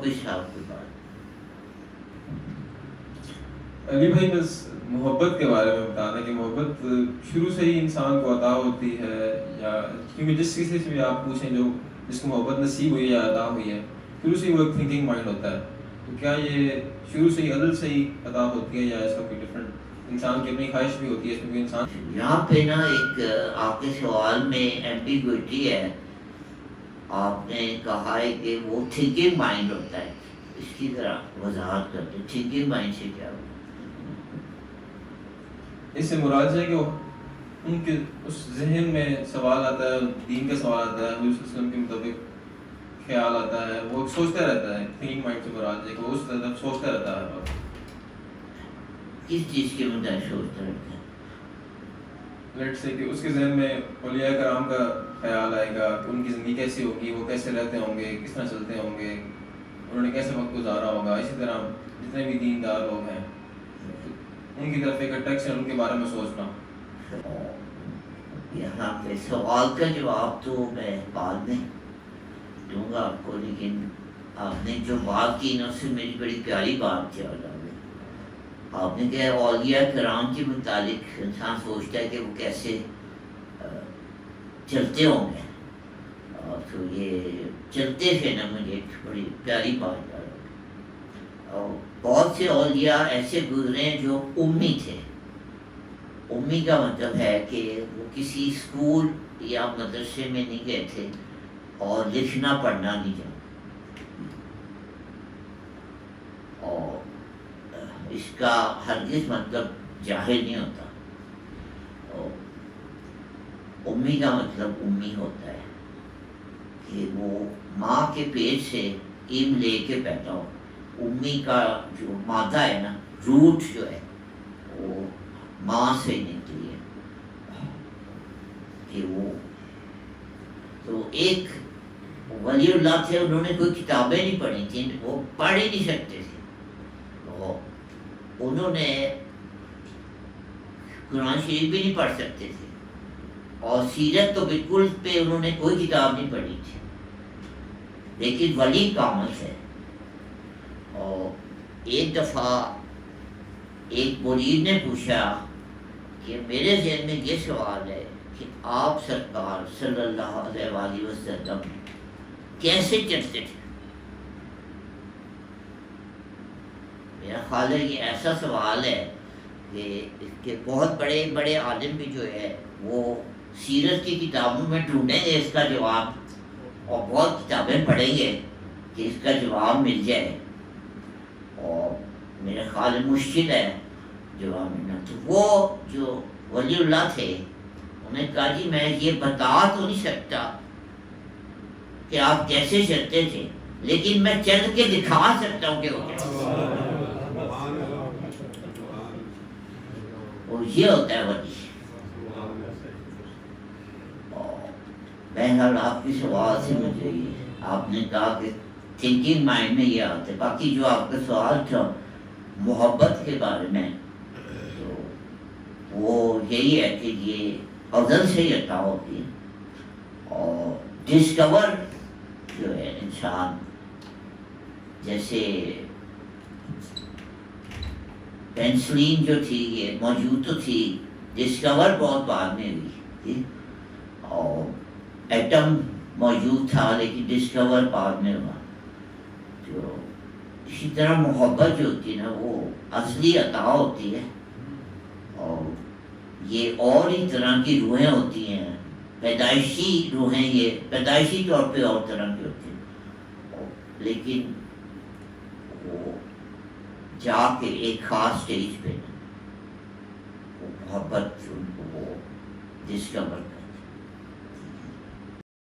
پیش آپ کی بات. علی بھائی بس محبت کے بارے میں بتانا کہ محبت شروع سے ہی انسان کو عطا ہوتی ہے یا کیونکہ جس کسی سے بھی آپ پوچھیں جو جس کو محبت نصیب ہوئی ہے یا عطا ہوئی ہے شروع سے ہی وہ ایک تھنکنگ مائنڈ ہوتا ہے. تو کیا یہ شروع سے ہی عدل سے ہی عطا ہوتی ہے یا اس کا کوئی ڈفرینٹ انسان کی اپنی خواہش بھی ہوتی ہے اس میں کوئی انسان یہاں پہ نا ایک آپ کے سوال میں ایمبیگوٹی ہے. آپ نے کہا ہے کہ وہ تھنکنگ مائنڈ ہوتا ہے, اس کی ذرا وضاحت کرتے ہیں تھنکنگ مائنڈ سے کیا ہوتا ہے. اس سے مراد ہے کہ ان کے اس ذہن میں سوال آتا ہے, دین کا سوال آتا ہے, حضور صلی اللہ علیہ وسلم کے مطابق خیال آتا ہے, وہ سوچتا رہتا ہے. تھنکنگ مائنڈ سے مراد ہے کہ وہ اس طرف سوچتا رہتا ہے. کس چیز کے متعلق سوچتا رہتا ہے؟ لیٹ سے کہ اس کے ذہن میں اولیاء کرام کا خیال آئے گا کہ ان کی زندگی کیسی ہوگی, وہ کیسے رہتے ہوں گے, کس طرح چلتے ہوں گے, انہوں نے کیسے وقت گزارا ہوگا. اسی طرح جتنے بھی دیندار لوگ ہیں ان کی طرف ایک اٹریکشن, ان کے بارے میں سوچنا. یہاں پہ سوال کا جواب تو میں بعد میں دوں گا آپ کو, لیکن آپ نے جو بات کی نا اس سے میری بڑی پیاری بات یاد آ گئی. آپ نے کہا اولیاء کرام کے متعلق انسان سوچتا ہے کہ وہ کیسے چلتے ہوں گے, تو یہ چلتے تھے نا مجھے ایک بڑی پیاری بات یاد آ گئی. اور بہت سے اولیاء ایسے گزرے ہیں جو امی تھے. امی کا مطلب ہے کہ وہ کسی اسکول یا مدرسے میں نہیں گئے تھے اور لکھنا پڑھنا نہیں جانتے. اور اس کا ہرگز مطلب جاہل نہیں ہوتا. امی کا مطلب امی ہوتا ہے کہ وہ ماں کے پیٹ سے علم لے کے پیدا ہو. امی کا جو مادہ ہے نا, روٹ جو ہے وہ ماں سے نکلی ہے. کہ وہ تو ایک ولی اللہ تھے, انہوں نے کوئی کتابیں نہیں پڑھی تھیں, وہ پڑھ ہی نہیں سکتے تھے. انہوں نے قرآن شریف بھی نہیں پڑھ سکتے تھے اور سیرت تو بالکل پہ انہوں نے کوئی کتاب نہیں پڑھی تھی, لیکن ولی کامل ہے. اور ایک دفعہ ایک مرید نے پوچھا کہ میرے ذہن میں یہ سوال ہے کہ آپ سرکار صلی اللہ علیہ وآلہ وسلم کیسے چلتے تھے. میرا خیال ہے یہ ایسا سوال ہے کہ بہت بڑے بڑے عالم بھی جو ہے وہ سیرت کی کتابوں میں ڈھونڈیں گے اس کا جواب, اور بہت کتابیں پڑھیں گے کہ اس کا جواب مل جائے, اور میرے خیال میں مشکل ہے جواب ملنا. تو وہ جو ولی اللہ تھے انہوں نے کہا جی میں یہ بتا تو نہیں سکتا کہ آپ کیسے چلتے تھے, لیکن میں چل کے دکھا سکتا ہوں کہ وہ کیسے. اور یہ ہوتا ہے ولی. بہرحال آپ کی سوال سے مجھے آپ نے کہا کہ تھنکنگ مائنڈ میں یہ آتا ہے. باقی جو آپ کا سوال تھا محبت کے بارے میں, تو وہ یہی ہے کہ یہ ازل سے ہی عطا ہوتی ہے. اور ڈسکور جو ہے انسان, جیسے پینسلین جو تھی یہ موجود تو تھی, ڈسکور بہت بعد میں ہوئی تھی. اور ایٹم موجود تھا لیکن ڈسکور بعد میں ہوا. جو اسی طرح محبت جو ہوتی ہے نا وہ اصلی عطا ہوتی ہے. اور یہ اور ہی طرح کی روحیں ہوتی ہیں, پیدائشی روحیں, یہ پیدائشی طور پہ اور طرح کی ہوتی ہیں, لیکن وہ جا کے ایک خاص سٹیج پہ وہ محبت ان کو وہ ڈسکور